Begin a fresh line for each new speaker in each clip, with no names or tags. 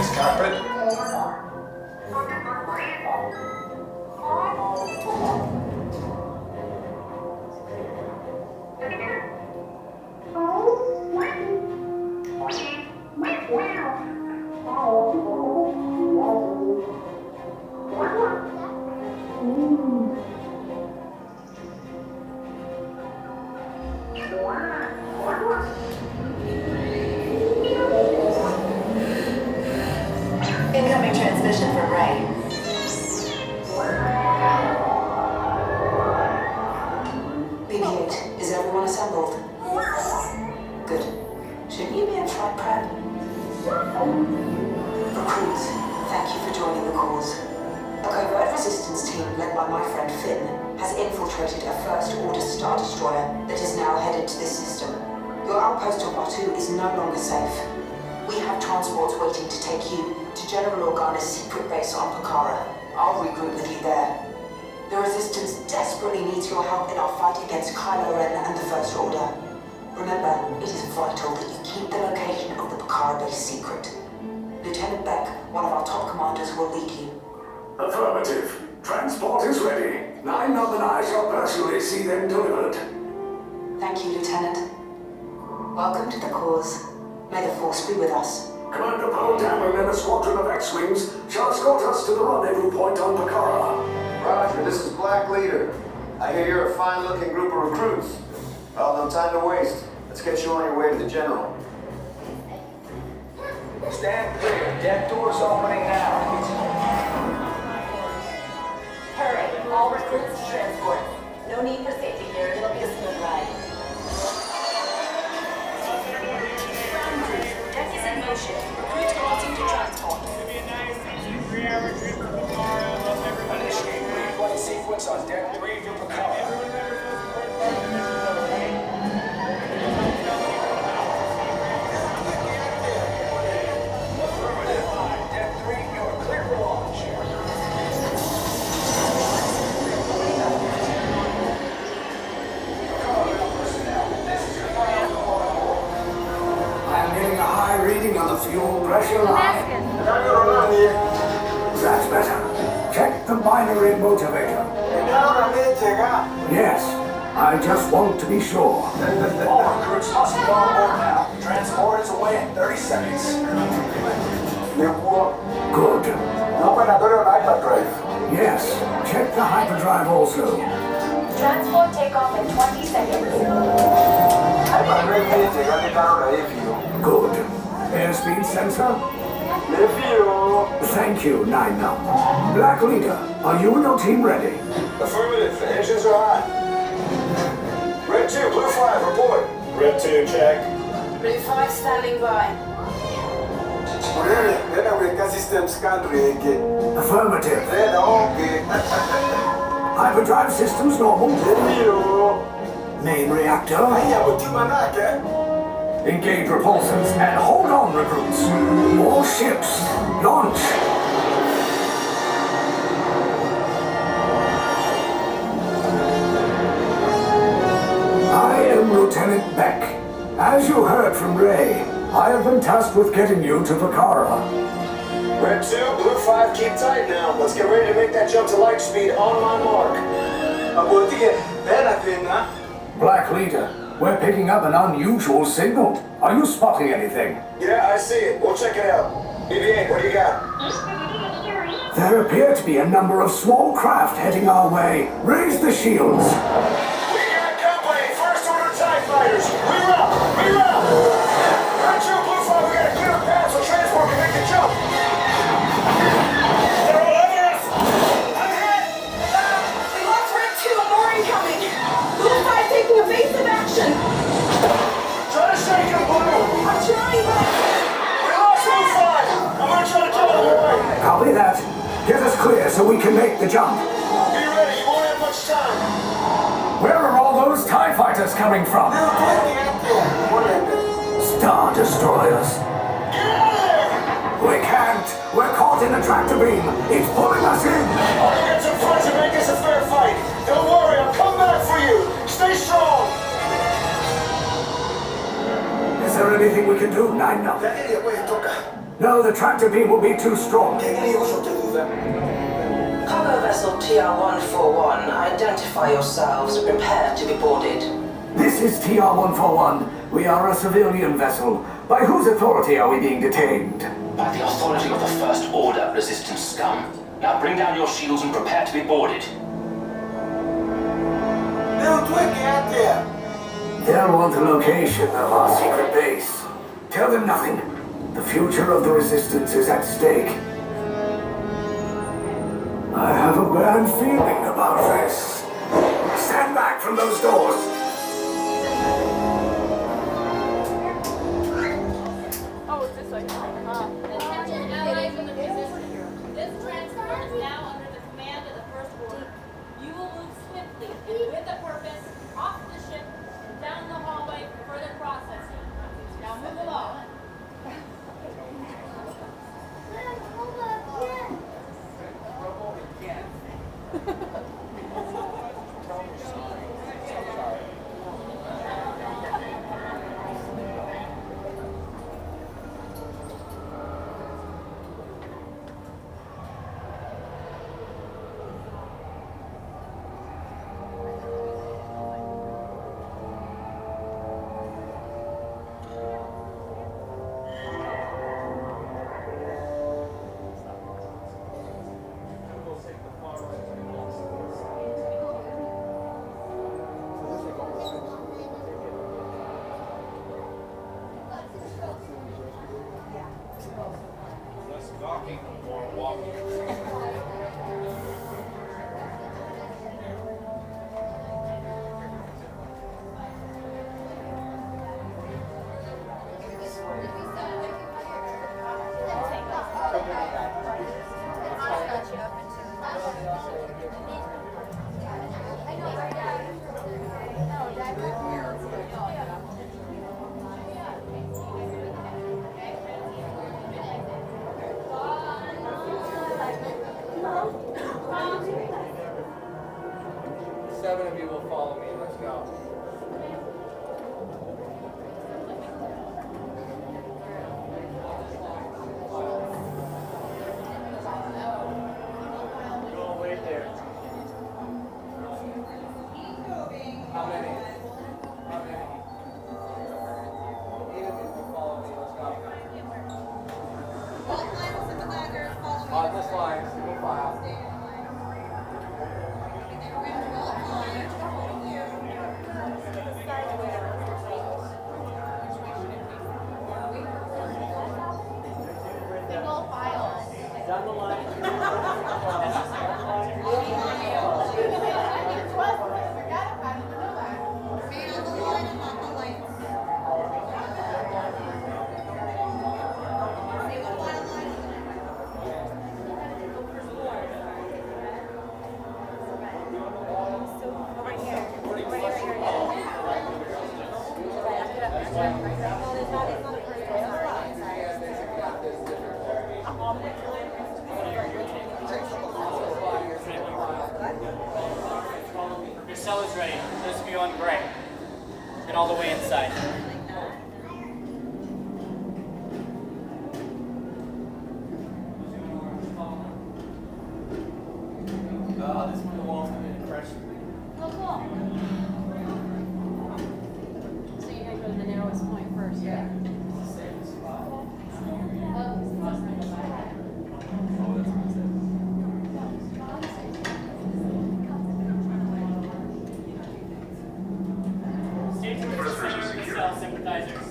Thanks, carpet.
Incoming transmission from Ray. BB-8, is everyone assembled? Good. Shouldn't you be in flight prep? Recruits, thank you for joining the cause. A covert resistance team led by my friend Finn has infiltrated a First Order Star Destroyer that is now headed to this system. Your outpost on Batu is no longer safe. We have transports waiting to take you to General Organa's secret base on Pakara. I'll regroup with you there. The Resistance desperately needs your help in our fight against Kylo Ren and the First Order. Remember, it is vital that you keep the location of the Pakara base secret. Lieutenant Beck, one of our top commanders, will lead you.
Affirmative. Transport is ready. 9 and I shall personally see them delivered.
Thank you, Lieutenant. Welcome to the cause. May the Force be with us.
Commander Poe Dameron and a squadron of X-Wings shall escort us to the rendezvous point on Pakara.
Roger, this is Black Leader. I hear you're a fine-looking group of recruits. Well, no time to waste. Let's get you on your way to the General.
Stand clear. Deck doors opening now.
Hurry, all recruits to transport. No need for safety here. It'll be a smooth ride. Ground crew, deck is in motion. Recruits crossing to transport.
Initiate replay sequence on Deck 3 for Pakara. Deck 3, you're clear for launch.
I'm getting a high reading on the fuel pressure line. That's better. Check the binary motivator. Yes, I just want to be sure.
All recruits hustle on board now. Transport is away in 30 seconds.
Good. Yes, check the hyperdrive also.
Transport takeoff in 20 seconds.
Good. Airspeed sensor? Thank you, 9 now. Black Leader, are you and your team ready?
Affirmative. The engines are hot. Red 2, Blue 5, report.
Red 2, check.
Blue 5 standing by.
Affirmative. Hyperdrive systems normal. Main reactor. Engage repulsors and hold on, recruits. More ships. Launch. I am Lieutenant Beck. As you heard from Ray, I have been tasked with getting you to Pakara.
Red 2, Blue 5, keep tight now. Let's get ready to make that jump to light speed on my mark.
Black Leader, we're picking up an unusual signal. Are you spotting anything?
Yeah, I see it. We'll check it out. BB-8, what do you got?
There appear to be a number of small craft heading our way. Raise the shields.
We got company. First Order TIE fighters. Reroute! Reroute! Red 2, Blue 5, we got a clear path so transport can make the jump. They're all over us! I'm hit!
We lost Red 2 and more incoming. Blue 5 taking evasive action.
Try to shake him, Blue!
I'm trying, but...
We lost Blue 5! I'm gonna try to kill him away!
Copy that. Get us clear so we can make the jump.
Be ready, you won't have much time.
Where are all those TIE fighters coming from? Star Destroyers.
Get out of there!
We can't. We're caught in a tractor beam. It's pulling us in.
I'll get some friends and make this a fair fight. Don't worry, I'll come back for you. Stay strong.
Is there anything we can do, 9 now? No, the tractor beam will be too strong.
Cargo vessel TR-141, identify yourselves. Prepare to be boarded.
This is TR-141. We are a civilian vessel. By whose authority are we being detained?
By the authority of the First Order, Resistance scum. Now bring down your shields and prepare to be boarded.
They'll want the location of our secret base. Tell them nothing. The future of the Resistance is at stake. I have a bad feeling about this. Stand back from those doors.
Oh, it's this way. Attention allies in the resistance. This transport is now under the command of the First Order. You will move swiftly and with a purpose off the ship and down the hallway for further processing. Now move along.
Seven of you will follow me. Let's go. Go wait there. How many? How many? 8 of you will follow me. Let's go. On this line, single file. Down the line.
Your cell is ready. Those of you on gray. Get all the way inside.
This one belongs to me. Fresh.
Oh, cool. So you're going to go to the narrowest point first,
Yeah.
right?
It's the safest spot.
Oh, it's the first one to buy it.
Oh, that's what it says.
Stay towards the center of the cell, sympathizers.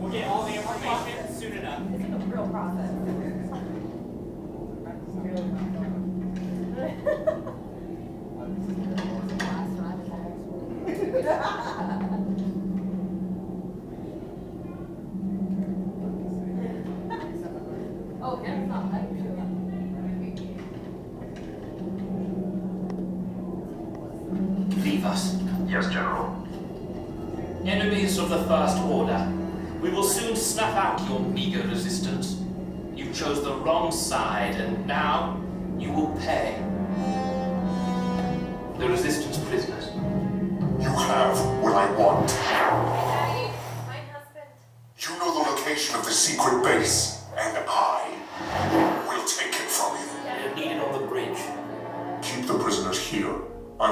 We'll get all the information soon enough.
It's like a real process. Oh, that's not that good.
Leave us.
Yes, General.
Enemies of the First Order. We will soon snuff out your meager resistance. You chose the wrong side, and now you will pay. The Resistance prisoners.
You have what I want.
Daddy, my husband.
You know the location of the secret base.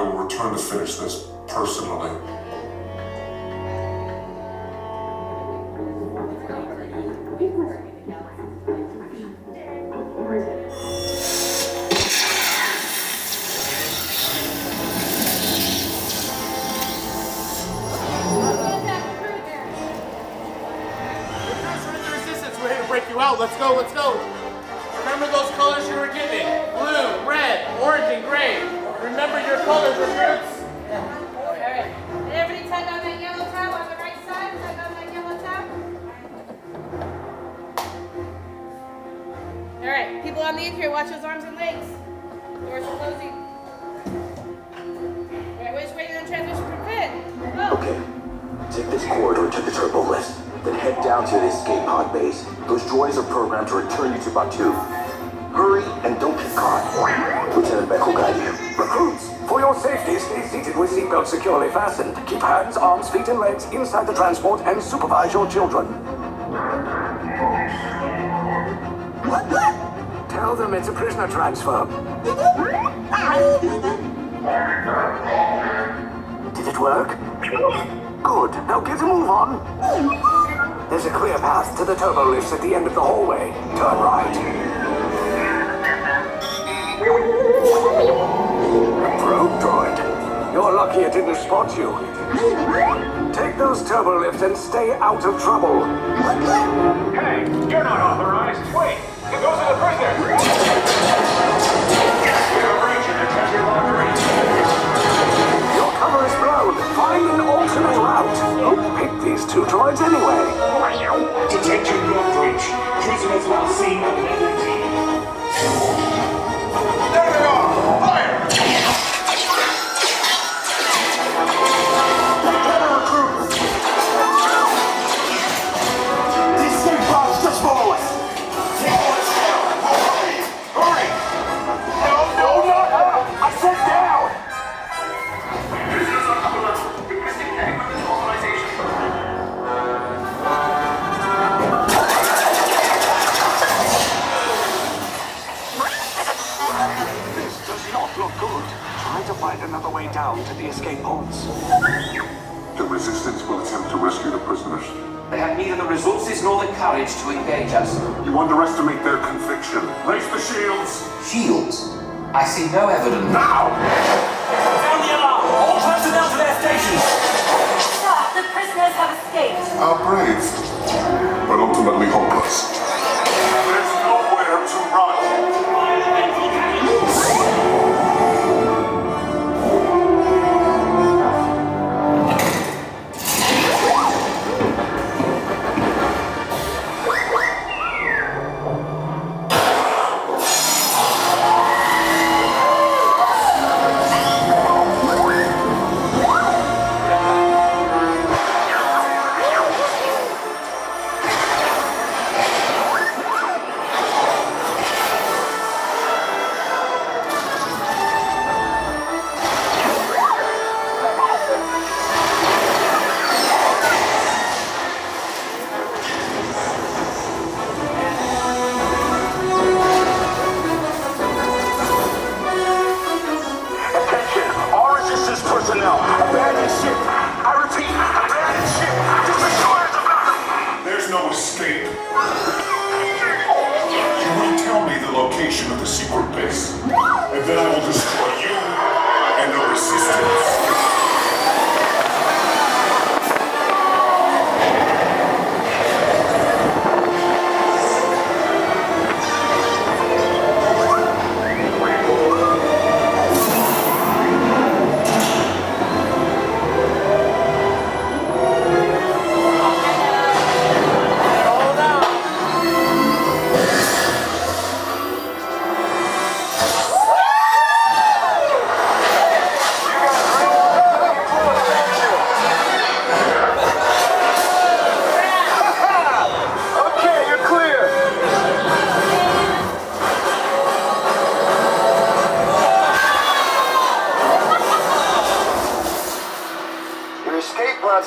will return to finish this personally.
Out. Let's go, let's go. Remember those colors you were given. Blue, red, orange, and gray. Remember your colors, recruits.
Alright. And everybody tug on that yellow tab on the right side. Tug on that yellow tab. Alright, people on the interior, watch those arms and legs. Doors are closing. Alright, we're just waiting on transmission from Finn. Go.
Okay. Take this corridor to the turbo lift. Then head down to the escape pod base. Those droids are programmed to return you to Batu. Hurry and don't get caught. Lieutenant Beck will guide you.
Recruits, for your safety, stay seated with seatbelts securely fastened. Keep hands, arms, feet, and legs inside the transport and supervise your children. Tell them it's a prisoner transfer. Did it work? Good. Now get a move on. There's a clear path to the turbo lifts at the end of the hallway. Turn right. A probe droid. You're lucky it didn't spot you. Take those turbo lifts and stay out of trouble.
Hey, you're not authorized. Wait, those are the prisoners.
Your cover is blown. Find an alternate route. Who picked these two droids anyway?
Detection block breach. Prisoners on scene of liberty. There they are! Fire! These same bombs just follow us! Hurry! No, not up! I said down! Prisoners on alert. Requesting equipment authorization.
Look good. Try to find another way down to the escape pods.
The Resistance will attempt to rescue the prisoners.
They have neither the resources nor the courage to engage us.
You underestimate their conviction. Place the shields!
Shields? I see no evidence.
Now!
Sound the alarm! All personnel to their stations!
Sir, the prisoners have escaped.
How brave, but ultimately hopeless. There's nowhere to run.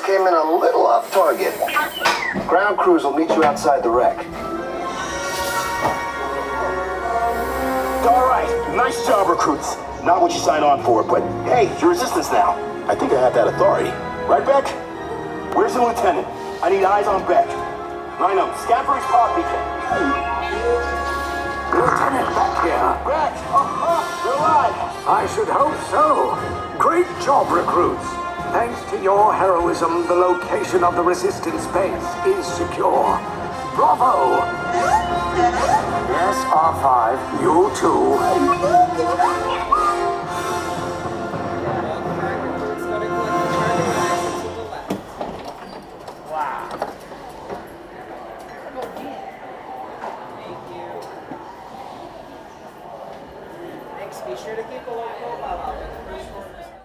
Came in a little off target. Ground crews will meet you outside the wreck.
All right, nice job, recruits.
Not what you signed on for, but hey, you're resistance now. I think I have that authority. Right, Beck? Where's the lieutenant? I need eyes on Beck. Rhino, scan for his pod beacon.
Lieutenant back here.
Beck! You're alive!
I should hope so. Great job, recruits. Thanks to your heroism, the location of the resistance base is secure. Bravo! Yes, R5, you too.
Be sure to keep a low profile out there.